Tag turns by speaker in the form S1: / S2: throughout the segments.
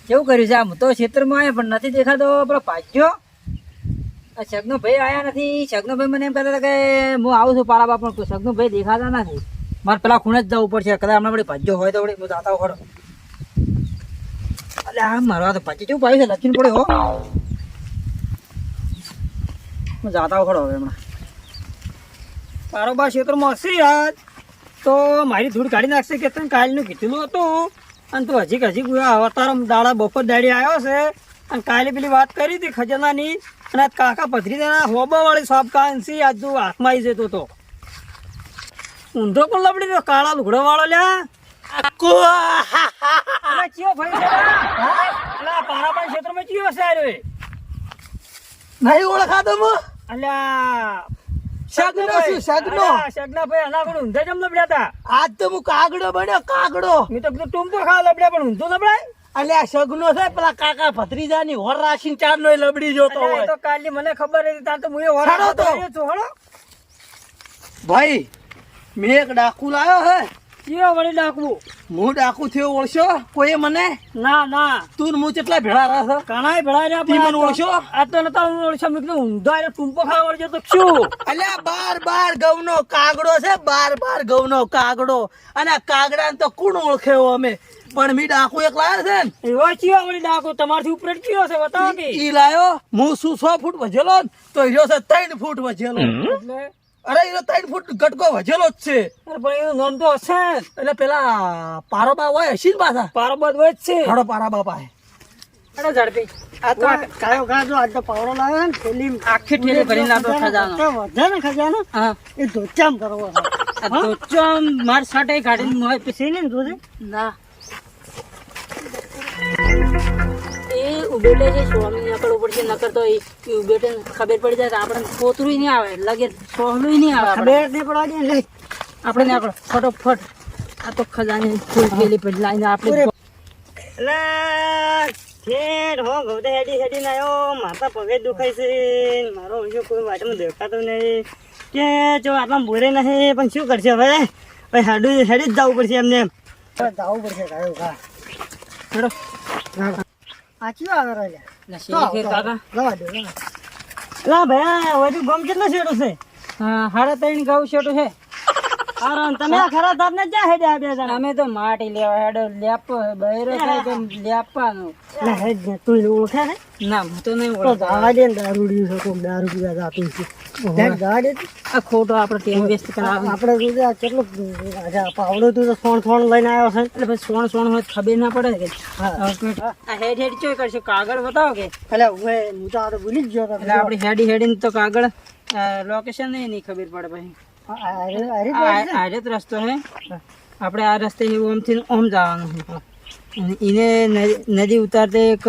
S1: કેવું કર્યું છે આમ તો ક્ષેત્રમાં આવ્યા પણ નથી દેખાતો પેલો પાછો આ શગનો ભાઈ આયા નથી. શગનો ભાઈ મને એમ કહેતા હતા કે હું આવું છું પાળા પણ શગનો ભાઈ દેખાતા નથી. મારે પેલા ખૂણે જ જવું પડશે કદાચ હમણાં વળી ભાજ્યો હોય તો વળી હું જાતા ખરો. એટલે આ મારવા તો ભાજી કેવું પાયું છે લખીને પડે હો. હું જાતા ખરો હવે હમણાં
S2: બારોબાર ક્ષેત્રમાં હશે યાર તો મારી ધૂળ કાઢી નાખશે કે તને કાલનું કીધેલું હતું અને તું હજી અવતાર દાડા બપોર દાડી આવ્યો છે અને કાલે પેલી વાત કરી હતી ખજાનાની અને આજ કાકા પથરી દેના હોબા વાળી સાપ કાંસી આજ તું હાથમાં આવી જતો હતો. ઊંધો પણ લબડી દો કાળા લુગડો વાળો લ્યા ચિયો ભાઈ છે પારાબાઈ ક્ષેત્રમાં ચિયો હશે આર્યો
S3: નહીં ઓળખાતો મો
S2: અલ્યા
S3: શગનો છું શગનો
S2: શગના ભાઈ આના પણ ઊંધા જમ લબડ્યા હતા.
S3: આજ તો હું કાગડો બન્યો કાગડો.
S2: મેં તો કીધું ટૂંપો ખાવા લબડ્યા પણ ઊંધો લબડાય.
S3: અલ્યા શગનો છે પેલા કાકા ભત્રીજાની હોર રાશિન ચાર નો લબડી જોતો
S2: અલ્યા,
S3: હોય
S2: એ તો કાલની મને ખબર હતી તાર તો હું એ
S3: હાલો તો.
S2: હળો
S3: ભાઈ મેં એક ડાકુ લાવ્યો હે.
S2: ચિયો વળી ડાકવું
S3: હું ડાકુ થયો ઓળશો કોઈ મને
S2: ના ના
S3: તું હું કેટલા ભેળા રહે
S2: કાણાય ભળાય
S3: તી મને ઓળશો?
S2: આ તો નતા હું ઓળશો મેં કીધું ઊંધો આરે ટૂંપો ખાવા વળજો તો શું
S3: અલ્યા બાર ઘઉંનો કાગડો છે બાર ઘઉંનો કાગડો અને આ કાગડાને તો કોણ ઓળખે અમે પણ મી ડાકુ એક લાવ્યો છે ને
S2: એવો ચિયો વળી ડાકો તમારથી ઉપર ચિયો છે બતાવો કે
S3: ઈ લાયો હું શું 100 ફૂટ વજેલો ને તો હીરો છે 3 ફૂટ વજેલો.
S2: એટલે
S3: અરે હીરો 3 ફૂટ ગટકો વજેલો જ છે.
S2: અરે પણ એનું નામ તો હશે જ.
S3: એટલે પેલા પારોબા હોય હશી ને પાછા
S2: પારોબાદ હોય જ છે
S3: હાડો પારાબા પાસે
S2: અરે ઝડપી આ તો કાયો ગાજો આજ તો પાવડો લાવ્યો ને થેલી
S1: આખી ઠેલી ભરીને લાવતો ખજાનો.
S2: વધે ને ખજાનો
S1: હા
S2: એ ધોચામ કરવો છે.
S1: આ તો ચમ માર સાટે કાઢીને મોય
S2: પછી ને જોજે
S1: ના એ ઉભેટે છે સ્વામી નીકળવું પડશે નકર તો એ ઉભેટે ખબર પડી જાય તો આપણે પોતરું નહીં આવે લગે સોહલું નહીં આવે આપણે.
S2: ખબર નહીં પડવા દે લે
S1: આપણે નીકળો ફટોફટ આ તો ખજાને ફૂલ પેલી પડી લાઈને આપણે
S2: ઠેર હો ગૌતે હેડી આવ્યો માથા પગે દુખાય છે મારો વિષય કોઈ વાટમાં દેખાતો નહીં કે જો આટલા બોરે નહીં પણ શું કરશે હવે ભાઈ હેડી જ જવું પડશે એમને એમ જવું પડશે કાયો કા હેડો આચી આવે
S1: કાકા
S2: લવા દે લા ભાઈ વધુ ગમ કેટલો શેડો છે
S1: હા 3.5 ઘઉં છેટું છે.
S2: આરામ તમે આ ખરા તાપને ક્યાં હેડ્યા બે જણા
S1: અમે તો માટી લેવા હેડો લેપો બહેરો થાય તો લેપાનું
S2: લે હેડ ને તું ઓળખે ને
S1: ના હું તો નહીં
S2: તો
S1: ઓળખતો.
S2: દાવા દે ને દારૂ છે કોક દારૂ પીવા જાતું છે હેડ દાવા દે
S1: આ ખોટો આપણે ટાઈમ વેસ્ટ કરાવે
S2: આપણે જોજે આ કેટલું પાવડો તું તો સોણ લઈને આવ્યો છે
S1: એટલે પછી સોણ હોય તો ખબર ના પડે કે
S2: હા
S1: આ હેડ ચોય કરશે કાગળ બતાવો કે
S2: એટલે હું તો આ તો ભૂલી જ ગયો હતો
S1: એટલે આપણે હેડીને તો કાગળ લોકેશન નહીં ખબર પડે પછી આ જ રસ્તો છે આપણે આ રસ્તે ઓમથી ઓમ જવાનું છે અને એને નદી ઉતારતે એક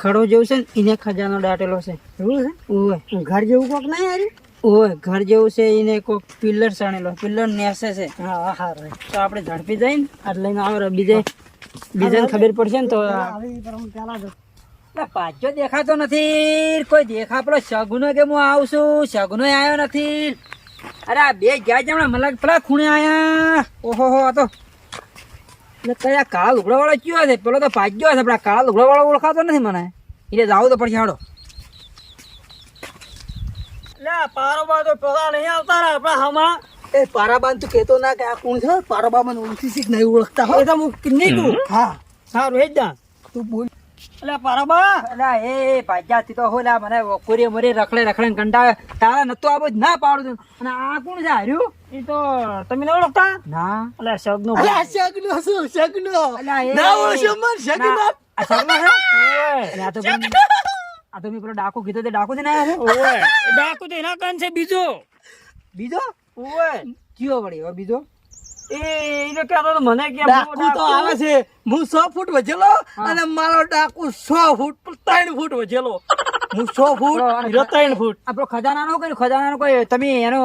S1: ખડો જેવું છે ને એને ખજાનો દાટેલો છે.
S2: એવું
S1: ઓય
S2: છે ઘર જેવું કોક નહીં આવ્યું
S1: ઓય ઘર જેવું છે એને કોઈક પિલ્લર સણેલો પિલ્લર નેસે છે
S2: હા હારું
S1: તો આપણે ઝડપી જઈને આટ લઈને આવે બીજાને ખબર પડશે ને તો
S2: આવી પર હું પેલા જ
S1: પાછો દેખાતો નથી કોઈ દેખા પેલો શગુનો કે હું આવું છું શગુનો આવ્યો નથી. અરે આ બે ગયા છે હમણાં મલાક પેલા ખૂણે આયા ઓહો આ તો કયા કાળા લુગડા વાળો કયો છે પેલો તો ભાગ્યો છે પેલા કાળા લુગડા વાળો ઓળખાતો નથી મને એટલે જાવું તો પડશે હાડો.
S2: લે પારોબા તો પેલા નહીં આવતા રે આપણા હમણાં
S3: એ પારાબાન તું કેતો ના કે આ કોણ છે પારાબા મને ઓળખી શીખ નહીં ઓળખતા હો.
S2: એ તો હું નહીં તું
S3: હા
S2: સારું હેડ જા
S3: તું બોલ.
S2: એટલે પારોબા
S1: અલા એ ભાગ્યાથી તો હોલા મને કોરી મરી રખડે કંટાળે તારા નતો આ બધું ના પાડું છું અને આ કોણ છે હાર્યું
S2: એ તો તમે નહીં ઓળખતા
S1: ના
S2: એટલે શબ્દનો
S3: અલ્યા શગનો શું શગનો
S1: અલા એ
S3: ના ઓળખો મન શગનો
S1: આ સગનો છે એટલે આ તો પેલું- આ તો મેં પેલો ડાકુ કીધો તે ડાકુ થી ના આવ્યો છે
S2: ઓય ડાકુ તો એના કાન છે બીજો
S1: બીજો
S2: ઓય
S1: કયો વળી હવે બીજો
S2: એને કહેતો તો મને કે
S3: ડાકુ તો આવે છે હું 100 ફૂટ વજેલો અને મારો ડાકુ 100 ફૂટ 3 ફૂટ વજેલો હું 100 ફૂટ હીરો 3 ફૂટ
S1: આપણો ખજાનાનો કર્યું ખજાનાનો કોઈ તમે એનો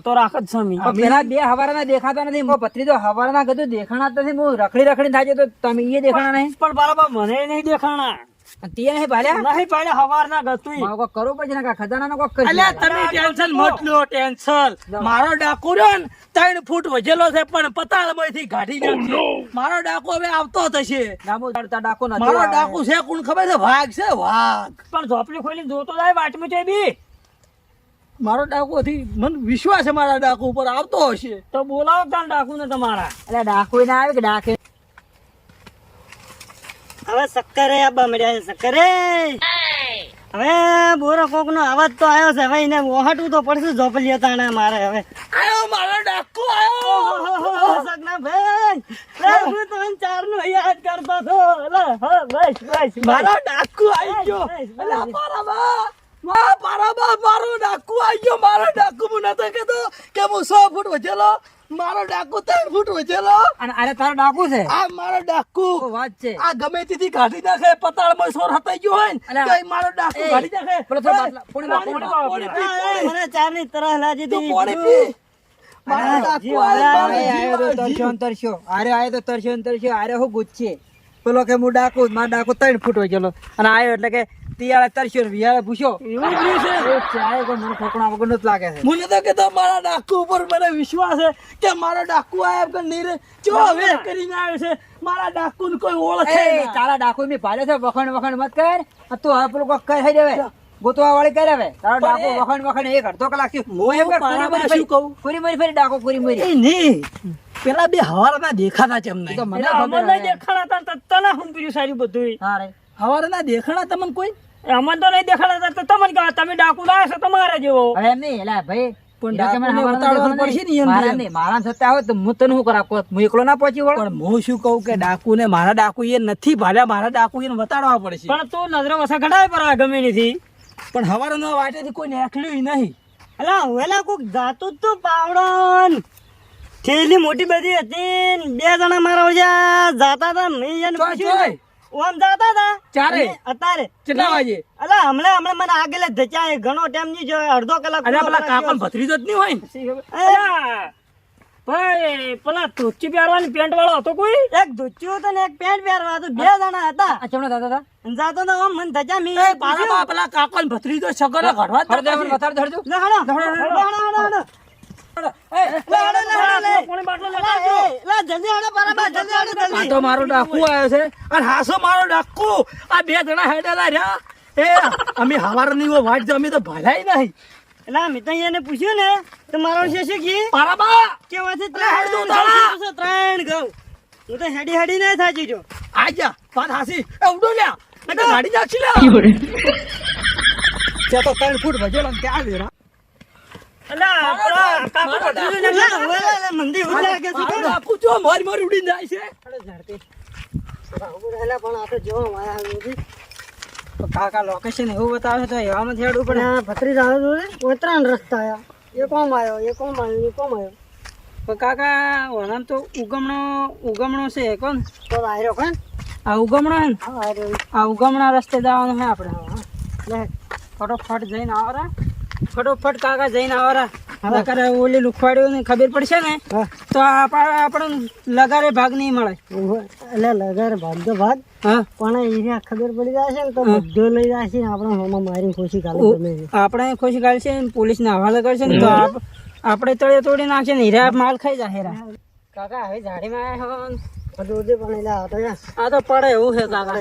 S2: તો રાખ જ સમી
S1: પેલા બે હવારના દેખાતા નથી મો પત્રી તો હવારના કીધું દેખાણા જ નથી હું રખડી થાય છે તો તમે એ દેખાણા નહીં
S2: પણ બરાબર મને નહીં દેખાણા
S1: અને તે નહીં ભાલ્યા
S2: નહીં પાડે હવારના ગતુંય.
S1: મારે કોક કરવું પડશે ને કાં ખજાનાનો કોક કરશે.
S3: અલ્યા તમે ટેન્શન મત લો ટેન્શન. મારો ડાકુ રહ્યો ને 3 ફૂટ વજેલો છે પણ પતાળમાંથી કાઢી નાખશે. મારો ડાકુ હવે આવતો થશે.
S1: નામો ચડતા ડાકો નથી
S3: મારો
S1: આવ્યો.
S3: ડાકુ છે કોણ ખબર છે? વાઘ છે વાઘ.
S2: પણ ઝોપડી ખોલીને જોતો જાય વાટમાં છે બી.
S3: મારો ડાકુ હતી મને વિશ્વાસ છે મારા ડાકુ ઉપર આવતો હશે.
S2: તો બોલાવો તાર ડાકુને તમારા.
S1: અલ્યા ડાકો ના આવે કે ડાકે
S2: હવે શક્કરે આબા મળ્યા છે શક્કરે. હવે બોરો કોક નો અવાજ તો આવ્યો છે. હવે એને ઓહાટવું તો પડશે ઝોપલી તાણે મારે હવે.
S3: આયો મારો ડાકુ આયો.
S2: સગના ભાઈ લે હું તમને ચારનું યાદ કરતો હતો. લે હા બસ બસ
S3: મારો ડાકુ આવી ગયો.
S2: બસ, બસ.
S3: અલ્યા પારાબા મારો ડાકુ આવી ગયો. મારો ડાકુ હું નતો કહેતો કે હું 100 ફૂટ વજેલો. મારો ડાકુ 3 ફૂટ વજેલો.
S1: અને અરે તારો ડાકુ છે
S3: આ મારો ડાકુ
S1: ઓ વાત છે
S3: આ ગમે તેથી કાઢી નાખે. પતાળમાં સોર હતાઈ ગયો હોય ને
S1: અલ્યા,
S3: તો એ મારો ડાકુ
S1: એ,
S3: કાઢી નાખે.
S1: પેલો થોડો બાટલા, પોણી લાવ, પોણી લાવ,
S3: પોણી પી,
S2: મને ચારની તરહ લાજી
S3: તું
S2: હતી.
S3: પોણી પી. મારો
S2: અરે,
S3: ડાકુ
S2: જીવ,
S3: આયો, મારો
S1: અરે
S3: જીવ
S1: આયો તો
S3: આયો,
S1: તરસ્યો
S3: જીવ.
S1: ને તરસ્યો. અરે આયો તો તરસ્યો ને તરસ્યો. અરે હું ગુચ્છે પેલો કે હું ડાકુ મારો ડાકુ 3 ફૂટ હોય ચલો અને આયો એટલે કે તિયાળે તરસ્યો ને વિયાળે ભૂસ્યો.
S2: એવું જ રહ્યું છે.
S1: એવું જ છે. આયો કોઈ મને ઠોકણા વગરનો જ લાગે છે.
S3: મને તો કહેતો મારા ડાકુ ઉપર મને વિશ્વાસ છે કે મારો ડાકુ આયા કે નીરે ચો હવે કરીને આવ્યો છે. મારા ડાકુ ને કોઈ ઓળખે
S1: એ
S3: ના.
S1: તારા ડાકુ મેં ભાલે છે વખણ વખણ મત કર. આ તું હવે પેલું કોક કર થઈ જવે ગોતવા વાળી કરે હવે તારો ડાકુ
S3: પણ એ-
S1: વખણ વખણ એક અડધો કલાક થયું.
S3: હું
S1: એમ કર,
S3: પારામાં
S1: કુરી
S3: શું કહું?
S1: કુરી મરી ફરી ડાકો કુરી મરી
S3: એ નહીં પેલા બે હવારના દેખાતા ચમ
S1: એ તો
S3: નહીં.
S1: મને
S2: એટલે
S1: ખબર
S2: અમને
S1: હવે.
S2: દેખાડા તા તને હું પીડ્યું સારી બધું.
S1: હા રે.
S3: હવારના દેખાણા તમને કોઈ?
S2: અમને તો નહીં દેખાડા તા તમને કહો તમે ડાકુ લાવ્યા છો તમારા જેવો.
S1: હવે એમ નહીં એલા ભાઈ
S3: પણ
S1: એલા કે મને
S3: ડાકુને
S1: હવારનો
S3: બતાડવાનું
S1: દેખાડો
S3: પડશે ને એમ
S1: મારા
S3: કેમ?
S1: નહીં મારા સત્તા હોય તો હું તને શું કરા કોત હું એકલો ના પહોંચી વળો
S3: પણ હું શું કહું કે ડાકુ ને મારા ડાકુ એ નથી ભાલ્યા. મારા ડાકુ એને બતાડવા પડશે.
S2: પણ તું નજરો વસા ઘટાય પર ગમે નથી.
S3: પણ હવારના વાટેથી કોઈ નીકળ્યું નહીં.
S2: અલા વેલા કોક જાતું જ તું પાવડો ન. થેલી મોટી બધી હતી ન. 2 જણા મારા ઓજા જાતા હતા મેં એને
S3: ચોય,
S2: પૂછ્યું
S3: ચોય.
S2: ને. ઓમ જાતા હતા
S3: ચારે?
S2: અને અત્યારે
S3: કેટલા વાગે?
S2: અલા હમણાં મને આગળ ધચાય ઘણો ટાઈમ ની જો અડધો કલાક
S3: અને પેલા કાકણ ભત્રીજો જ નહીં હોય ને?
S2: અલા, ભાઈ પેલા ધોતી પહેરવાની પેન્ટ વાળો હતો કોઈ એક ધોતી હતો ને એક પેન્ટ પહેરવા હતું 2 જણા હતા
S1: આ ચમડા દાદા હતા
S2: અને જાતો તો ઓમ મને ધચા મેં
S3: એ પારામાં પેલા કાકણ ભત્રીજો સગરો ઘડવા જ
S1: હળદર
S3: નતા.
S1: બતાડ ધરજો
S2: લે હાલો હાલો
S3: આ તો મારો ડાકુ આવ્યો છે અને હાસો મારો ડાકુ. આ 2 જણા હેડેલા રહ્યા. એ અમે હવારની વાટ જો અમે તો ભલાઈ નહીં.
S2: એને પૂછ્યું ને તો મારો છે શું કી
S3: પારામાં
S2: કેવા છે
S3: અલા, હેડતું તાળા.
S2: 3 ઘઉં હું તો હેડી હેડી ના થાકી જો
S3: આજા વાત હાસી. એ ઉડો લ્યા નકર ગાડી જાક્ષી લ્યા.
S1: ત્યાં તો 3 ફૂટ વજેલો ને ત્યાં આવ્યો
S2: મંદિર ઉજાય કે
S3: મારો ડાકુ જો મારી મારી ઉડીને જાય છે.
S2: કાકા લોકેશન એવું બતાવે તો એવામાં હેડવું પડે ભત્રીજ આવે તો 3 રસ્તા આયા એ કોમ આવ્યો એ કોમ આવ્યો એ કોમ આવ્યો પણ કાકા ઓનામ તો ઉગમણો છે કોણ તો આયરો કોણ આ ઉગમણો હે ને આ ઉગમણા રસ્તે જવાનું છે આપણે લે ફટોફટ જઈને આવરા ફટોફટ કાકા જઈને આવરા નકર ઓલી લુખવાડ્યું ને ખબર પડશે ને તો આપણે લગારે ભાગ નહીં મળે એટલે લગારે ભાગ તો ભાગ હા પણ એને ખબર પડી જશે ને તો બધો લઈ જશે ને આપણે હોમાં મારી ખુશી કાલે આપણે ખુશી કાઢશે ને પોલીસ ને હવાલે કરશે ને તો આપણે તળે તોડી નાખશે ને હીરા માલ ખાઈ જાય હીરા કાકા હવે ઝાડીમાં આવ્યા આ તો પડે એવું છે કાકા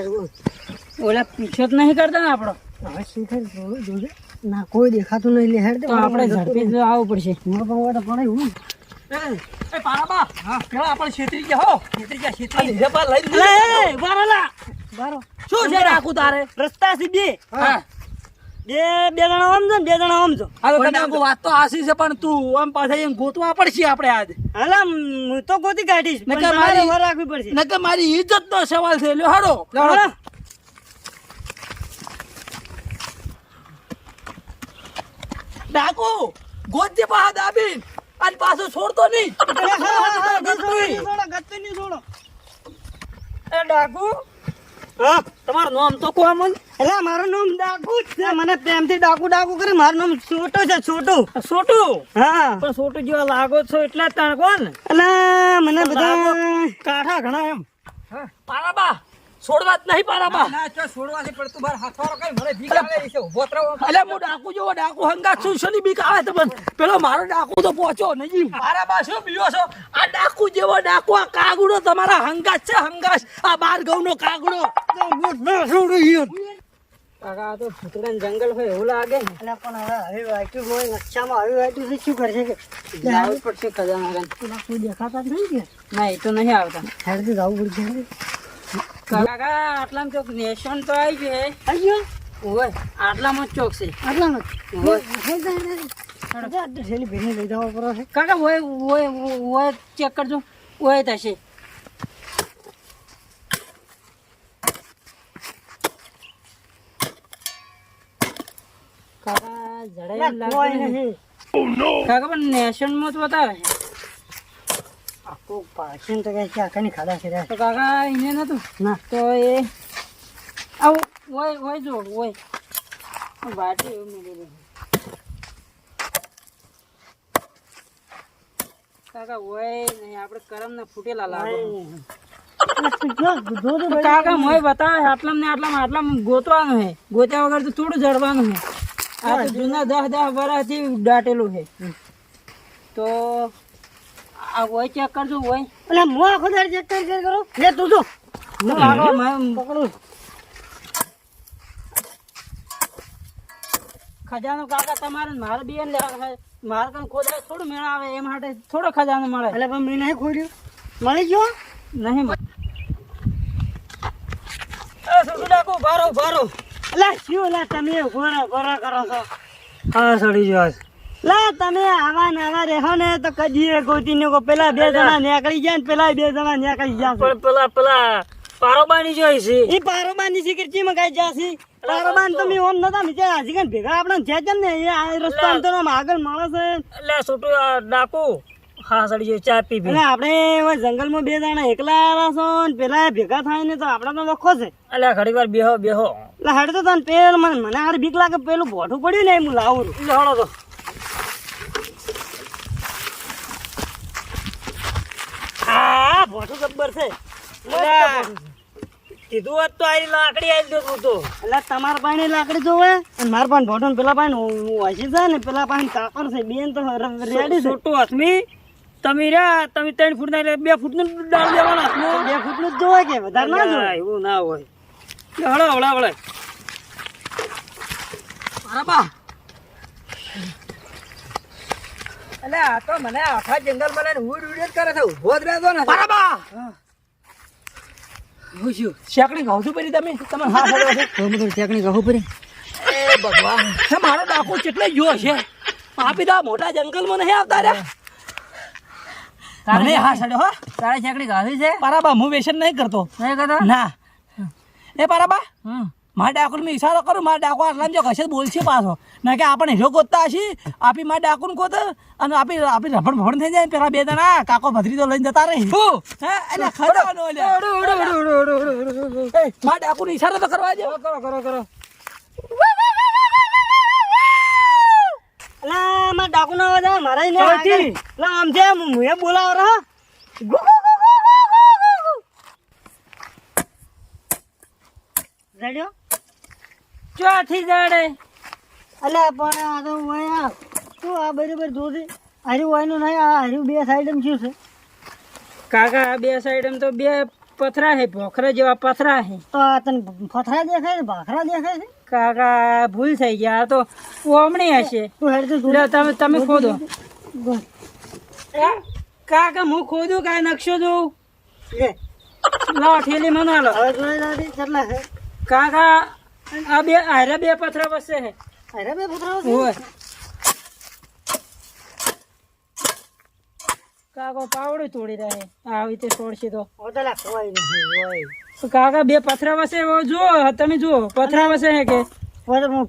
S2: ઓલા પીછો જ નહીં કરતા ને આપણો હવે શીખર જોજે ના કોઈ દેખાતું નહીં લે હેડ તો આપણે ઝડપી જ આવવું પડશે પડે એવું
S3: એ પારામાં પેલા આપણે છેતરી ગયા હો. છેતરી ગયા લઈને
S2: બારો
S3: શું છે ડાકુ તારે?
S2: રસ્તા સીધી
S3: હા.
S2: બે જણા આમ જો ને 2 જણા આમ જો
S3: પણ ડાકુ વાત તો હાસી છે પણ તું આમ પાછા એમ ગોતવા પડશે આપણે આજ.
S2: હાલા હું તો ગોતી કાઢીશ પણ
S3: નકર
S2: તમારે
S3: મારી-
S2: વાર રાખવી પડશે
S3: નકર મારી ઇજ્જત નો સવાલ છે. લ્યો હાડો.
S2: હાલો.
S3: ડાકુ ગોતજે પાછા દાબીન અને પાછો છોડતો નહીં.
S2: એ ડાકુ હા તમારું નામ તો કોમ એટલે મારું નામ ડાકુ જ છે મને પ્રેમથી ડાકુ ડાકુ કરે મારું નામ છોટો છે છોટો હા પણ છોટો જેવા લાગો છો એટલે જ તાણ કોણ એટલે મને બધા કાઠા ઘણા એમ
S3: પારાબા છોડવા જ નહીં પારાબા.
S1: ના, ના, ચો છોડવાથી પડતું બાર હાથવારો કઈ મને ભીખ આવે છે. ઊભો જ રહો.
S3: અલે હું ડાકુ જેવો ડાકુ હંગાત છું, શેની બીક આવે તમને? પેલો મારો ડાકુ તો પહોંચ્યો નહીં. પારાબા શું બીવો છો? આ ડાકુ જેવો ડાકુ, આ કાગડો તમારા હંગાત છે, હંગાત. આ 12 ઘઉંનો કાગડો.
S2: કાકા આ તો ભૂતડાનું જંગલ હોય એવું લાગે ને. એટલે પણ હવે વાંચ્યું હોય નકશામાં હવે વાંચ્યું છે, શું કરશે કે જવું જ પડશે ખજાના કાન. કોઈ દેખાતા જ નહીં કે ના, એ તો નહીં આવતા. હેડથી જવું પડશે. કાકા આટલામાં ચોક નેશન તો આવી ગયો હે. આવી ગયો હોય આટલામાં જ ચોક છે. આટલામાં થેલી ભીની લઈ જવા પડે. કાકા હોય ચેક કરજો, હોય થશે. કાકા જડાઈ લાગે નહીં. કાકા પણ નેશનમાં તો બતાવે છે. આખું ભાષણ તો કઈ આખાની ખાધા છે. તો કાકા એને નતું ના તો એ આવું હોય જો હોય વાટી એવું મેળવી. કાકા હોય નહીં, આપણે કરમ ને ફૂટેલા લાગે. કાકા મોય બતાવે આટલામાં ગોતવાનું છે. ગોત્યા વગર તો થોડું જડવાનું છે. આ તો જૂના 10 વર્ષથી દાટેલું છે. તો આ હોય ચેક કરજો. હોય એટલે હું આખો દાડ ચેક કરો. લે તું જો પકડું ખજાનો. કાકા તમારે મારે બે મારે કઈ ખોદા થોડું મેળા આવે એ માટે થોડો ખજાનો મળે. એટલે પણ મેં નહીં ખોડ્યું. મળી ગયો નહીં. ભારો લા શું લા તમે ઘોરા કરો છો? હા સડી ગયો લા. તમે આવા ને આવા રહેો ને તો કદી ગોતી ને પેલા 2 જણા નીકળી જાય ને પેલા 2 જણા નીકળી જાય. પણ પેલા પારોબાની જોઈ છે. એ પારોબાની છે કે ચીમાં કઈ જાસી? પારોબાન તો મે ઓમ નતા મિતે આજી કન ભેગા આપણે છે જ ને. એ આ રસ્તા તો આગળ માણસ છે. એટલે છોટું ડાકુ હા સડી ગયો ચા પી પી. આપણે જંગલમાં 2 જણા એકલા આવ્યા છો ને પેલા ભેગા થાય ને તો આપડા તો લખો છે. એટલે ઘડી વાર બેહો એટલે હેડ તો તને પેલ મને હારી બીક લાગે. પેલું ભોઠું પડ્યું ને હું લાવું એટલે હળો તો. હા ભોઠું જબ્બર છે. કીધું હોત તો આ લાકડી આવી દો તું તો. એટલે તમારા પાસે લાકડી જોવે અને મારા પાસે ભોઠું પેલા પાસે વાંચી જાય ને પેલા પાસે કાપર છે. બેન તો રેડી છોટું હાથમી. તમે 3 ફૂટ ના 2 ફૂટ નું ડાળ દેવાના હાથમાં. 2 ફૂટ નું જ જોવાય કે વધારે ના જોવાય? એવું ના હોય. હળે
S3: પારાબા
S1: એટલે આ તો મને આખા જંગલમાં લઈને ઉડ જ કરે છે. ઊભો જ રહેતો ને.
S3: પારાબા
S1: હું શું
S3: શેકડી ઘઉં છું પેલી તમે હા પડ્યો છે.
S1: બધું ચેકણી કહું પડી.
S3: એ ભગવાન હે મારો ડાકુ કેટલે ગયો છે. આપી દા મોટા જંગલમાં નહીં આવતા રે. મને હા સડ્યો હો.
S1: તારે ચેકણી ગાવી છે?
S3: પારાબા હું વેસન નહીં કરતો.
S1: નહીં કરતો?
S3: ના એ પારાબા મારા ડાકુને મેં ઈશારો કરું. મારા ડાકુ આટલા જો કશે બોલશે પાછો ના કે આપણે હીરો ગોતતા હશી. આપી મારા ડાકુને ગોત અને આપી રફણ ભણ થઈ જાય. પેલા 2 જણા કાકો ભત્રી તો લઈને જતા રહી. એટલે ખડવાનો મારા ડાકુને ઈશારો તો કરવા દે.
S1: કરો.
S2: અલા મારા ડાકુ ના અવાજ મારા ને એટલે આમ છે હું એ બોલાવ રહો. રેડિયો ચોથી જડે. અલ્યા પણ આ તો હોય તું આ બરાબર જોજે. હાર્યું હોય નું નહીં. આ હાર્યું 2 સાઈડ શું છે? કાકા આ 2 સાઈડ તો 2 પથરા છે. ભોખરા જેવા પથરા છે. તો આ તને પથરા દેખાય છે ભાખરા દેખાય છે? કાકા ભૂલ થઈ ગયા. આ તો ઓમણી હશે. તું હેડ તમે ખોદો. કાકા હું ખોદું કાંઈ નકશો જોઉં. લાવો ઠેલી મને લો. હવે જોઈ કેટલા છે કાકા? આ 2 પથરા વસે છે. હારે 2 પથરા હોય કાકો પાવડું તોડી રહે. આવી રીતે છોડશે તો કાકા 2 પથરા વસે. જુઓ તમે જુઓ પથરા વસે છે કે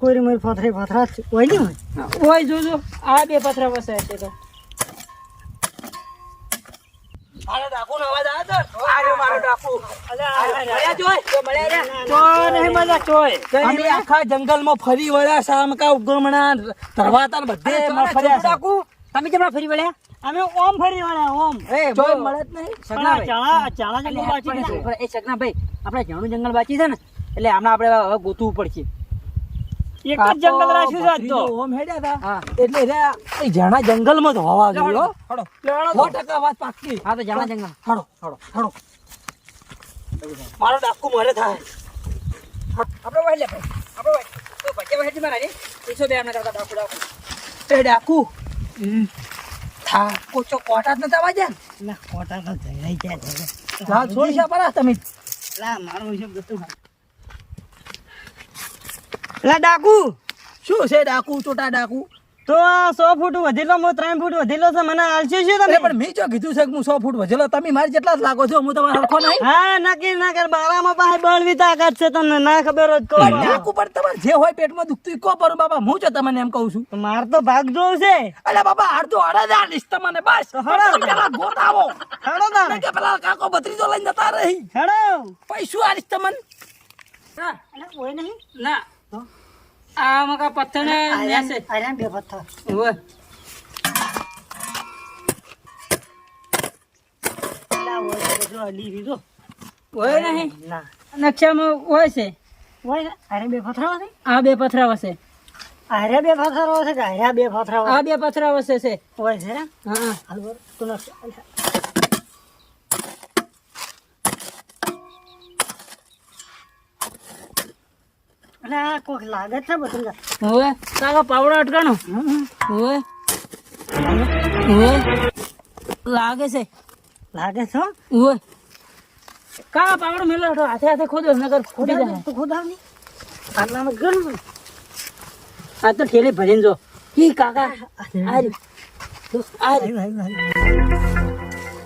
S2: કોઈ મારી પથરા હોય ને હોય જોજો. આ 2 પથરા વસે છે તો
S3: મારો ડાકુ નો અવાજ આવે તો આર્યો મારો ડાકુ. મળ્યા જોય અમે આખા જંગલમાં ફરી વળ્યા. સામકા ઉગમણા ધરવાતા બધે ફર્યા.
S1: ડાકુ તમે કેમ ફરી વળ્યા?
S2: અમે ઓમ ફરી વળ્યા ઓમ
S1: એ
S3: ચોય
S1: બોલ.
S3: મળે જ નહીં
S2: પણ આ
S1: સગનાભાઈ.
S2: ચાણા જંગલ બાકી
S1: પણ
S2: નથી.
S1: એ સગનાભાઈ, આપણે જાણું જંગલ બાકી છે ને એટલે હમણાં આપણે હવે ગોતવું પડશે.
S2: એક જ જંગલ રાખ્યું છે આજ તો.
S3: ભત્રીજો ઓમ હેડ્યા હતા
S1: હા.
S3: એટલે રે એ જાણા જંગલમાં જ હોવા જોઈએ હો.
S1: હળો.
S3: સો ટકા વાત પાકી.
S1: હા તો જાણા જંગલ.
S3: હળો હળો મારો ડાકુ મરે થાય.
S1: આપણે વાળી લે ભાઈ. આપણે વાળી. તો ભજીયા વાળી મારા રે. 102 એમના કરતા ડાકુ.
S3: એ ડાકુ થા કોચો કોટા જ નતા વાજ્યા ને?
S2: ના, ખોટા તો જઈ જાય.
S3: લા છોડી શા પરા તમે?
S2: લા, મારું હિસાબ ગતું ના. લા ડાકુ,
S3: શું છે ડાકુ ચોટા ડાકુ?
S2: તો આ 100 ફૂટ વધેલો, હું 3 ફૂટ વધેલો છે, મને આલશે શું
S3: અરે
S2: તમે?
S3: પણ મેં જો કીધું છે કે હું 100 ફૂટ વધેલો, તમે મારી જેટલા જ લાગો છો, હું તમારા હરખો નહીં.
S2: હા, નક્કી ના કર, બારામાં પાસે બળવી તાકાત છે, તમને ના ખબર હોત કહો.
S3: પણ ડાકુ પણ તમારે જે હોય પેટમાં દુખતું ઈ કહો પર બાબા, હું જો તમને એમ કહું છું.
S2: માર તો ભાગ જોવું છે.
S3: અલે બાબા અડધો અડધ આલીશ તમને બસ.
S2: હળો.
S3: તમે પેલા ગોતાવો.
S2: હેડો તા.
S3: નહીં કે પેલા કાકો ભત્રીજો લઈને જતા રહી.
S2: હેડો.
S3: પૈસું આલીશ તમને.
S1: હા.
S2: અલા, કોઈ નહીં.
S1: ના. આ મકા પથ્થર ને ન્યાસે.
S2: આર્યા બે પથ્થર.
S1: ઓય.
S2: અલા, ઓય તો જો હલી દીધો.
S1: ઓય નહીં.
S2: ના.
S1: નકશામાં હોય છે.
S2: ઓય ને, આર્યા બે પથ્થર છે.
S1: આ બે પથરા વસે.
S2: આર્યા બે પથ્થર છે કે આર્યા બે પથ્થર
S1: આ બે પથરા વસે છે.
S2: હોય છે ને?
S1: હા.
S2: હાલ બોલ, તું નકશો. અલા, કોક લાગે છે બધું.
S1: ઓય. કાકા પાવડો અટકાનો. ઓય. ઓય. લાગે છે.
S2: લાગે છે હો?
S1: ઓય. કાકા પાવડો મેલો હટો. હાથે હાથે ખોદો નકર ફૂટી જાય.
S2: તું ખુદ આવની. આટલામાં ગણ.
S1: આ તો ઠેલી ભરીને જો. હી કાકા. આ રહ્યું. આ રહ્યું.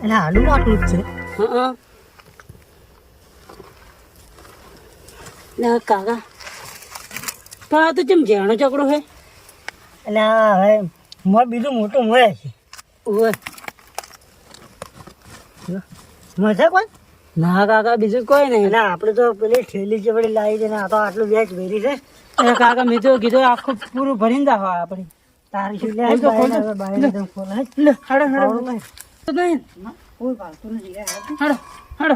S2: એટલે હાલું આટલું જ છે.
S1: હા. ના કાકા. પણ આ તો જેમ ઝેણો ચકડો છે.
S2: એટલે આ હવે મોર બીજું મોટું મળે છે.
S1: ઓય.
S2: મળશે કોઈ?
S1: ના કાકા બીજું કોઈ નહીં.
S2: એટલે આપણે તો પેલી ઠેલી જે પેલી લાવી છે ને આ તો આટલું વેચ ભરી છે.
S1: અરે કાકા મેં તો કીધું આખું પૂરું ભરીને દાખવા આપણે.
S2: તારી શું
S1: ખોલ તો, ખોલ તો.
S2: બાય ખોલ હે.
S1: લે હડો હડો. તો નહીં.
S2: કોઈ પાલતું નથી યાર.
S1: હડો હડો.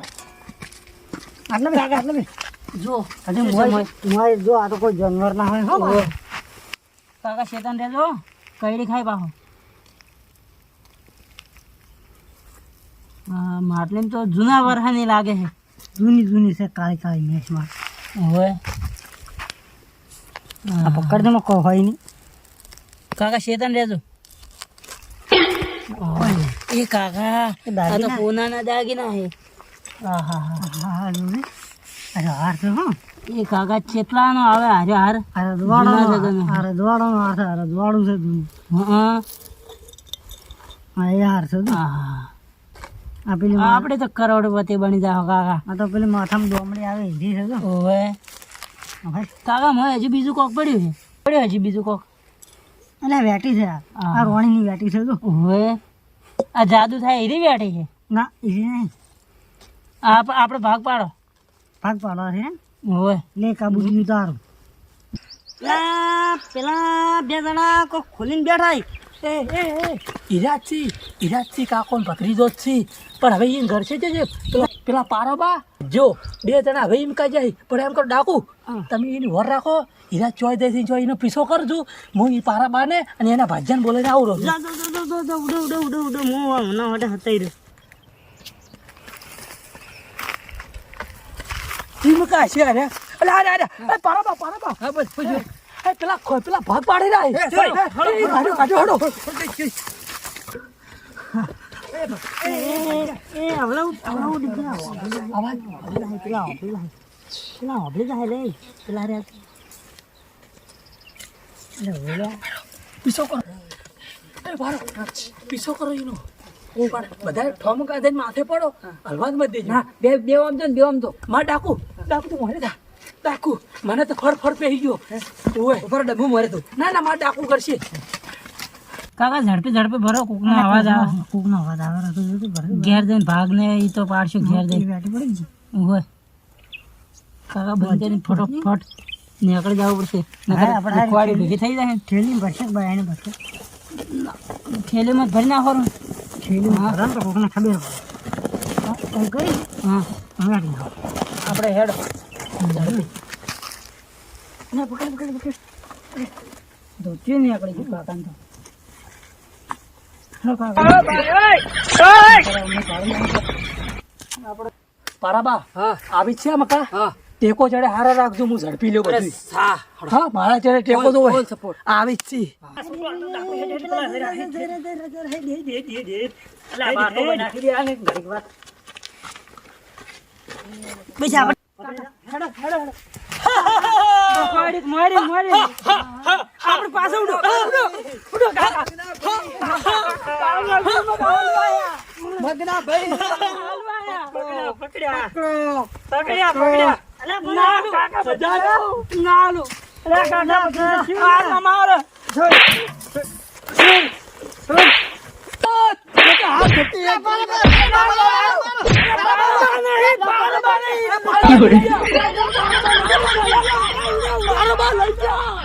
S2: આટલા બે આટલા બે.
S1: જો
S2: હજુ મોય જો આ તો કોઈ જાનવર ના હોય હો
S1: ઓય. કાકા શેતાન રહેજો. કઈડી ખાઈ પાહો. માટલી તો જૂના વરહાની લાગે છે.
S2: જૂની છે કાળી કાળી મેચમાં.
S1: ઓય.
S2: આ પકડ દે કોઈ હોય નહીં.
S1: કાકા શેતાન રહેજો. એ કાકા આ તો
S2: દાગીના?
S1: સોનાના દાગીના છે.
S2: હા હા હા હા જોને. અરે હાર છે હો.
S1: એ કાકા ચેટલાનો આવે હારે હાર.
S2: અરે દવાડો
S1: જૂના જગનો.
S2: અરે દવાડો નો હાર છે. અરે દવાડું છે જૂનું.
S1: હા.
S2: હા એ હાર છે.
S1: હા.
S2: આ પેલી
S1: આપણે તો કરોડપતિ બની જાવ કાકા.
S2: આ તો પેલી માથામાં દોમડી આવે હિન્દી છે તો.
S1: ઓવે.
S2: ભાઈ
S1: કાકા મને હજી બીજું કોક પડ્યું છે. પડ્યું હજી બીજું કોક.
S2: એટલે વેટી છે આ. આ રોણીની વેટી છે તો.
S1: ઓવે. આ જાદુ થાય એરી બેઠી છે.
S2: ના એ નહીં.
S1: આપણે ભાગ પાડો.
S2: ભાગ પાડવા છે.
S1: ઓવે.
S2: લે કાબુ તારું. પેલા બે જણા કોઈ ખોલીને બેઠા.
S3: ઈરાજથી કાકો ને ભત્રીજો જ છે. પણ હવે એ ઘર છે જે પેલા પારાબા જો 2 જણા હવે એમ કાંઈ જાય પણ એમ કરો ડાકુ તમે એની વર રાખો. હીરા ચોય દે જો એનો પીછો કરજો. હું એ પારાબા ને અને એના ભાજ્યાને બોલાવીને આવું રહું. એમ કાંઈ છે અરે અરે અરે અરે પારાબા હા બસ પૂછ્યું. પેલા ભાગ પાડી રહ્યા. હડો પીછો કરો. પીછો કરો એનો. બધા ઠોમ કાઢે માથે પડો. હલવા જ મત દેજો.
S1: ના બે આમ તો બે આમ તો.
S3: માં ડાકુ તો મોરે થા. ડાકુ મને તો ફર પહેરી ગયો. ઓય
S1: ઉપર ડબ્બુ મરે તું.
S3: ના માં ડાકુ કરશે.
S1: કાકા ઝડપે ભરો. કોકનો અવાજ આવે.
S2: કોકનો અવાજ આવે તો ભરે.
S1: ઘેર જઈને ભાગ ને ઈ તો પાડશું ઘેર જઈને.
S2: બેઠી પડી ગઈ.
S1: ઓવે. કાકા બંધ કરીને ફટોફટ નીકળી જવું પડશે.
S2: હા, આપણે
S1: નકર ભેગી થઈ જાય.
S2: થેલી ભરશે બાયને ભરશે.
S1: થેલીમાં ભરી નાખવાનું.
S2: છેલ્લી ભરાન તો કોકને ખબર પડે કઈ હા હંગાડી નાખ
S1: આપણે હેડ
S2: ના પકડ ધોચ્યું નહીં આપણે ગયું કાકાને તો હેલો કાકા
S3: પારાબા
S1: હા
S3: આવી જ છે મકા
S1: હા
S3: ટેકો ચડે હારા રાખજો હું ઝડપી લ્યો
S1: અરે
S3: બધું
S1: સા
S3: હા મારા ચડે ટેકો તો હોય
S1: ફૂલ સપોર્ટ
S3: આવી જ છે
S2: આપણે પાછો ઉડો ઉડો કાકા
S3: મગના ભાઈ
S2: પકડ્યા અલા ના કાકા બજારો નાલો અલા કાકા આ મારો
S3: બારોબાર લઈ જા